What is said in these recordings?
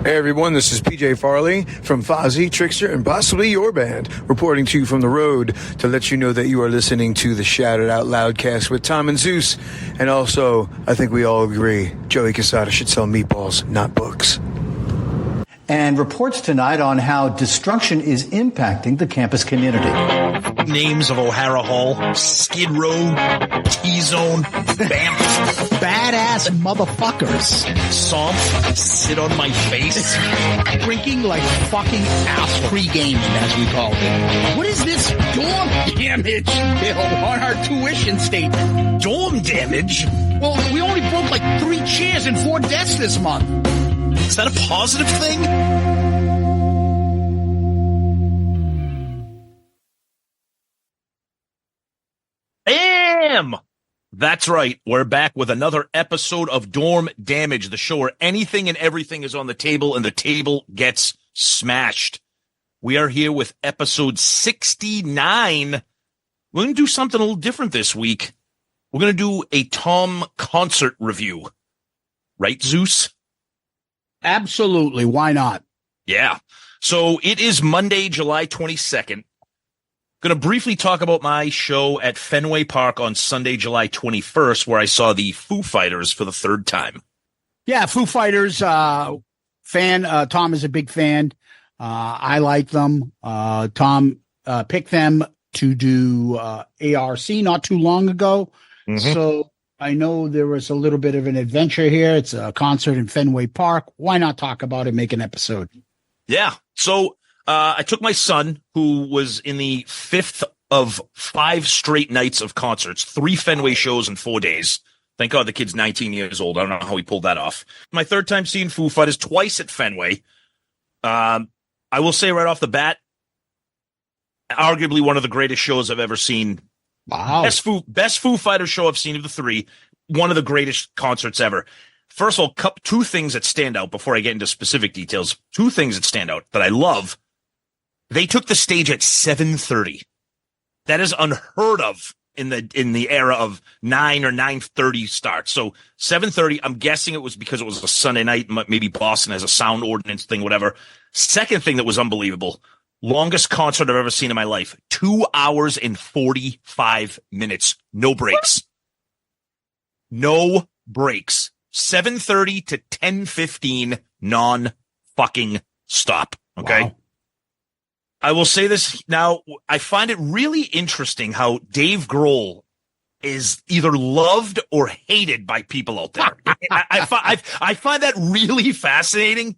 Hey everyone, this is PJ Farley from Fozzy, Trickster, and possibly your band, reporting to you from the road to let you know that you are listening to the Shout It Out Loudcast with Tom and Zeus. And also, I think we all agree, Joey Casada should sell meatballs, not books. And reports tonight on how destruction is impacting the campus community. Names of O'Hara Hall, Skid Row, T-Zone, Banff. Badass motherfuckers. Soft, sit on my face. Drinking like fucking ass pre-gaming, as we call it. What is this dorm damage bill on our tuition statement? Dorm damage? Well, we only broke like 3 chairs and 4 desks this month. Is that a positive thing? That's right. We're back with another episode of Dorm Damage, the show where anything and everything is on the table and the table gets smashed. We are here with episode 69. We're going to do something a little different this week. We're going to do a Tom concert review. Right, Zeus? Absolutely. Why not? Yeah. So it is Monday, July 22nd. Going to briefly talk about my show at Fenway Park on Sunday, July 21st, where I saw the Foo Fighters for the 3rd time. Yeah, Foo Fighters fan. Tom is a big fan. I like them. Tom picked them to do ARC not too long ago. Mm-hmm. So I know there was a little bit of an adventure here. It's a concert in Fenway Park. Why not talk about it, make an episode? Yeah. So I took my son, who was in the 5th of 5 straight nights of concerts, 3 Fenway shows in 4 days. Thank God the kid's 19 years old. I don't know how he pulled that off. My 3rd time seeing Foo Fighters, twice at Fenway. I will say right off the bat, arguably one of the greatest shows I've ever seen. Wow. Best Foo Fighters show I've seen of the 3. One of the greatest concerts ever. First of all, 2 things that stand out before I get into specific details. 2 things that stand out that I love. They took the stage at 7:30. That is unheard of in the era of 9 or 9:30 starts. So 7:30, I'm guessing it was because it was a Sunday night. Maybe Boston has a sound ordinance thing, whatever. Second thing that was unbelievable. Longest concert I've ever seen in my life. 2 hours and 45 minutes. No breaks. No breaks. 7:30 to 10:15 non-fucking stop. Okay. Wow. I will say this now. I find it really interesting how Dave Grohl is either loved or hated by people out there. I find that really fascinating.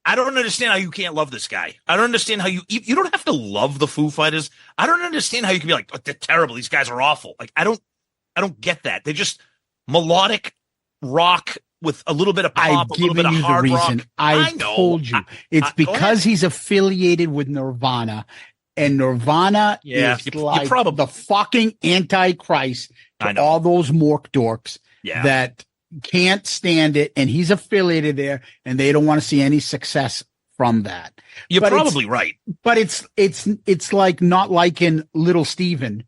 I don't understand how you can't love this guy. I don't understand how you don't have to love the Foo Fighters. I don't understand how you can be like, oh, they're terrible. These guys are awful. Like, I don't get that. They're just melodic rock with a little bit of pop, a little bit of hard rock. I told you. It's because he's affiliated with Nirvana, and Nirvana is like the fucking antichrist to all those mork dorks that can't stand it, and he's affiliated there, and they don't want to see any success from that. You're probably right. But it's like not liking Little Steven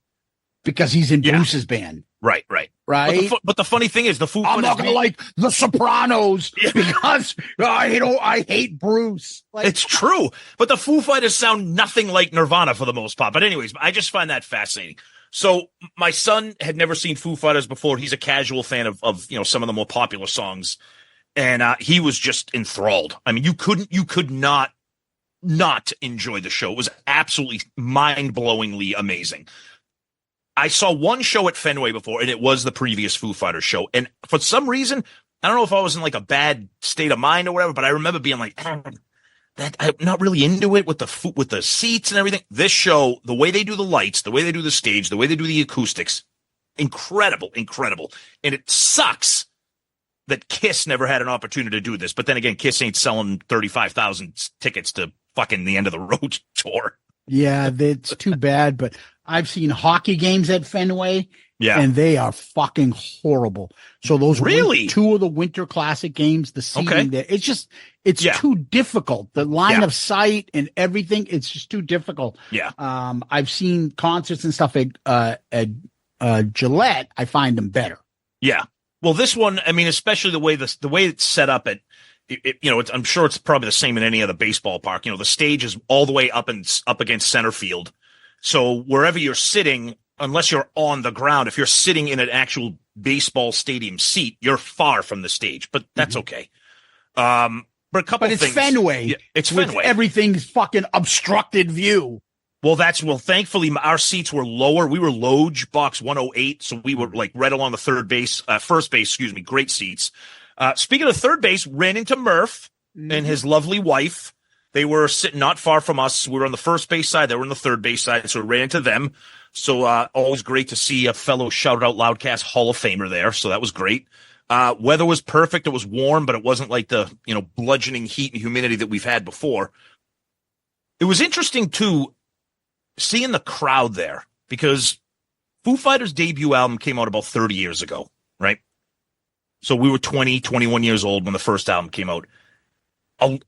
because he's in Bruce's band. Right. But the funny thing is, the Foo Fighters. I'm not gonna like The Sopranos because I hate Bruce. Like, it's true, but the Foo Fighters sound nothing like Nirvana for the most part. But anyways, I just find that fascinating. So my son had never seen Foo Fighters before. He's a casual fan of some of the more popular songs, and he was just enthralled. I mean, you could not enjoy the show. It was absolutely mind-blowingly amazing. I saw one show at Fenway before, and it was the previous Foo Fighters show. And for some reason, I don't know if I was in like a bad state of mind or whatever, but I remember being like, that I'm not really into it with the seats and everything. This show, the way they do the lights, the way they do the stage, the way they do the acoustics, incredible. And it sucks that Kiss never had an opportunity to do this. But then again, Kiss ain't selling 35,000 tickets to fucking the End of the Road tour. Yeah, it's too bad, but I've seen hockey games at Fenway, and they are fucking horrible. So those really 2 of the Winter Classic games, the seating there, it's too difficult. The line of sight and everything, it's just too difficult. Yeah. I've seen concerts and stuff at Gillette. I find them better. Yeah. Well, this one, I mean, especially the way it's set up at I'm sure it's probably the same in any other baseball park. The stage is all the way up against center field. So wherever you're sitting, unless you're on the ground, if you're sitting in an actual baseball stadium seat, you're far from the stage, but that's okay. But a couple But it's things. Fenway. Yeah, it's Fenway. Everything's fucking obstructed view. Well, thankfully our seats were lower. We were Loge box 108. So we were like right along the first base, great seats. Speaking of third base, ran into Murph and his lovely wife. They were sitting not far from us. We were on the first base side. They were on the third base side. So we ran into them. So, always great to see a fellow Shout Out Loudcast Hall of Famer there. So that was great. Weather was perfect. It was warm, but it wasn't like the, bludgeoning heat and humidity that we've had before. It was interesting too, seeing the crowd there, because Foo Fighters' debut album came out about 30 years ago, right? So we were 20, 21 years old when the first album came out.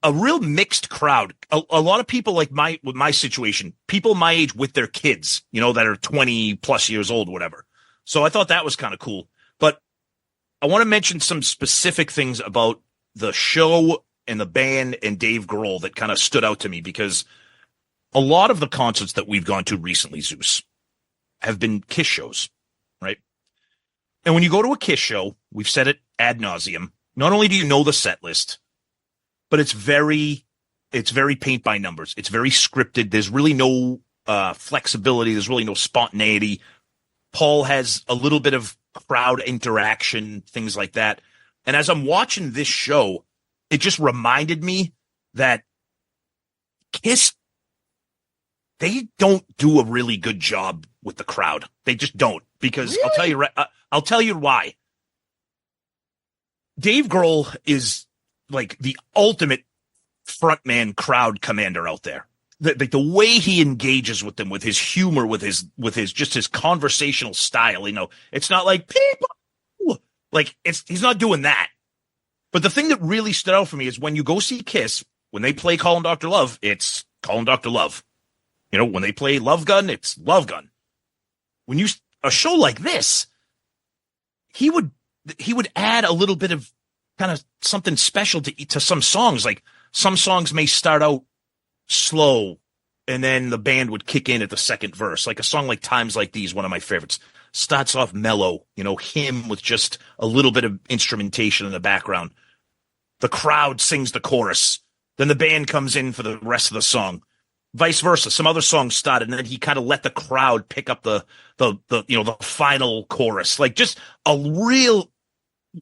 A real mixed crowd. A lot of people with my situation, people my age with their kids, that are 20 plus years old, whatever. So I thought that was kind of cool. But I want to mention some specific things about the show and the band and Dave Grohl that kind of stood out to me, because a lot of the concerts that we've gone to recently, Zeus, have been Kiss shows, right? And when you go to a Kiss show, we've said it ad nauseum, not only do you know the set list, but it's very paint by numbers. It's very scripted. There's really no flexibility. There's really no spontaneity. Paul has a little bit of crowd interaction, things like that. And as I'm watching this show, it just reminded me that Kiss, they don't do a really good job with the crowd. They just don't, because really? I'll tell you why. Dave Grohl is like the ultimate frontman crowd commander out there. The way he engages with them, with his humor, with his just his conversational style, it's not like people he's not doing that. But the thing that really stood out for me is when you go see Kiss, when they play Call 'Em Dr. Love, it's Call 'Em Dr. Love. When they play Love Gun, it's Love Gun. When a show like this, he would add a little bit of kind of something special to some songs. Like some songs may start out slow and then the band would kick in at the second verse. Like a song like Times Like These, one of my favorites, starts off mellow, hymn with just a little bit of instrumentation in the background. The crowd sings the chorus. Then the band comes in for the rest of the song. Vice versa. Some other songs started, and then he kind of let the crowd pick up the final chorus. Like just a real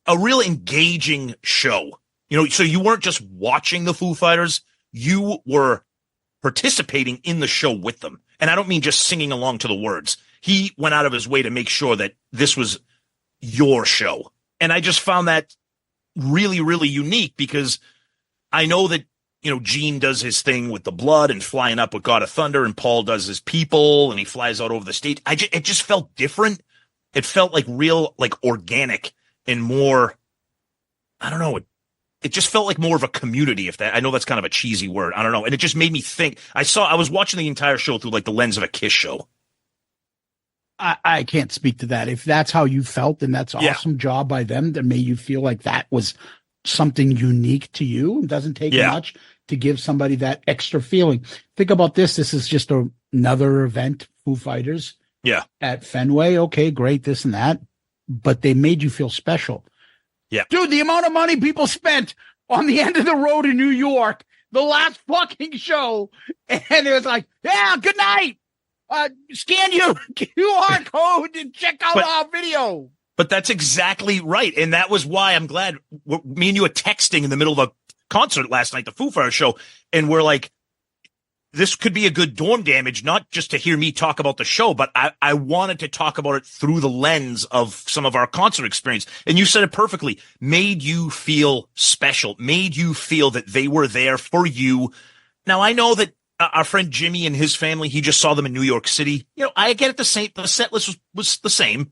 engaging show. So you weren't just watching the Foo Fighters, you were participating in the show with them. And I don't mean just singing along to the words. He went out of his way to make sure that this was your show. And I just found that really, really unique, because I know that, Gene does his thing with the blood and flying up with God of Thunder, and Paul does his people and he flies out over the stage. It just felt different. It felt like real, like organic and more, I don't know. It just felt like more of a community. I know that's kind of a cheesy word. I don't know. And it just made me think. I was watching the entire show through like the lens of a Kiss show. I can't speak to that. If that's how you felt, then that's awesome job by them. That made you feel like that was something unique to you. It doesn't take much to give somebody that extra feeling. Think about this. This is just another event, Foo Fighters. Yeah. At Fenway. Okay, great, this and that. But they made you feel special. Yeah. Dude, the amount of money people spent on the end of the road in New York, the last fucking show, and it was like, yeah, good night. Scan your QR code and check out our video. But that's exactly right. And that was why I'm glad me and you were texting in the middle of a concert last night, the Foo Fighters show, and we're like, this could be a good dorm damage, not just to hear me talk about the show, but I wanted to talk about it through the lens of some of our concert experience. And you said it perfectly, made you feel special, made you feel that they were there for you. Now, I know that our friend Jimmy and his family, he just saw them in New York City. I get it. The set list was the same,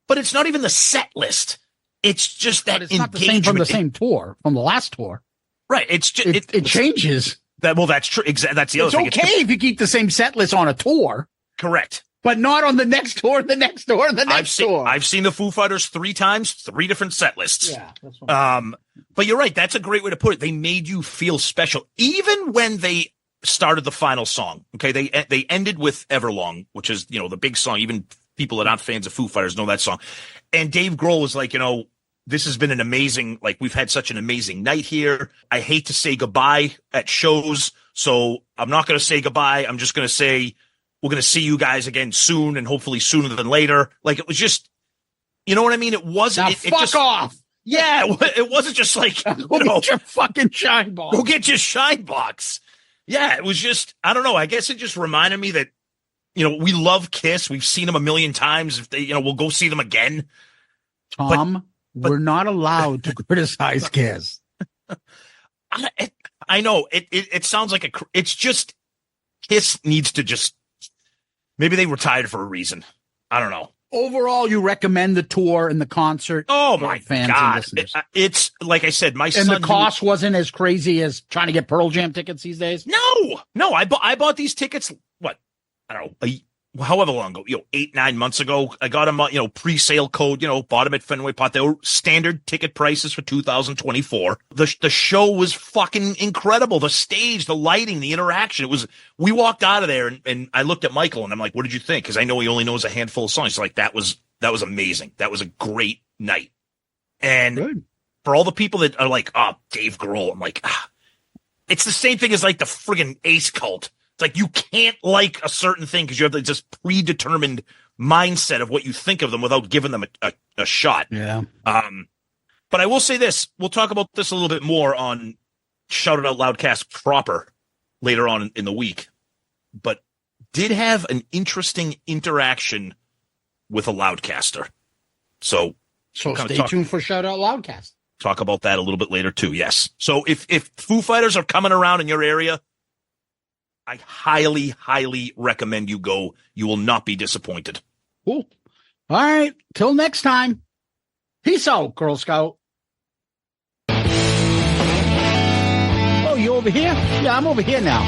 but it's not even the set list. It's just that it's not the same from the same tour, from the last tour. Right. It's just, it changes. That's true. Exactly. That's the other thing. It's okay if you keep the same set list on a tour. Correct. But not on the next tour, the next tour, the next tour. I've seen the Foo Fighters 3 times, 3 different set lists. Yeah. That's what But you're right. That's a great way to put it. They made you feel special, even when they started the final song. Okay, they ended with Everlong, which is the big song. Even people that aren't fans of Foo Fighters know that song. And Dave Grohl was like, this has been an amazing. Like, we've had such an amazing night here. I hate to say goodbye at shows, so I'm not going to say goodbye. I'm just going to say we're going to see you guys again soon, and hopefully sooner than later. Like, it was just, you know what I mean? It wasn't. Now fuck off. Yeah, it wasn't just like, go get your fucking shine box. Go get your shine box. Yeah, it was just, I don't know. I guess it just reminded me that, we love Kiss. We've seen them a million times. If they, we'll go see them again. Tom, we're not allowed to criticize Kiss. I know it sounds like it's just Kiss needs to just, maybe they retired for a reason. I don't know. Overall, you recommend the tour and the concert? Oh my fans God. And listeners. It's like I said, my son. And the cost wasn't as crazy as trying to get Pearl Jam tickets these days? No. I bought these tickets, what? I don't know, however long ago, 8-9 months ago. I got them, pre-sale code, bought them at Fenway Park. They were standard ticket prices for 2024. The show was fucking incredible. The stage, the lighting, the interaction. We walked out of there and I looked at Michael and I'm like, what did you think? Cause I know he only knows a handful of songs. He's like, that was amazing. That was a great night. And good. For all the people that are like, Dave Grohl, I'm like, it's the same thing as like the friggin' Ace Cult. It's like you can't like a certain thing because you have this predetermined mindset of what you think of them without giving them a shot. Yeah. But I will say this. We'll talk about this a little bit more on Shout It Out Loudcast proper later on in the week. But did have an interesting interaction with a Loudcaster. So stay tuned for Shout Out Loudcast. Talk about that a little bit later too. Yes. So if Foo Fighters are coming around in your area, I highly, highly recommend you go. You will not be disappointed. Cool. All right. Till next time. Peace out, Girl Scout. Oh, you over here? Yeah, I'm over here now.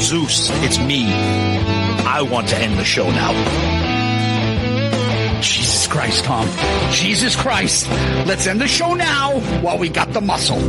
Zeus, it's me. I want to end the show now. Jesus Christ, Tom. Jesus Christ. Let's end the show now while we got the muscle.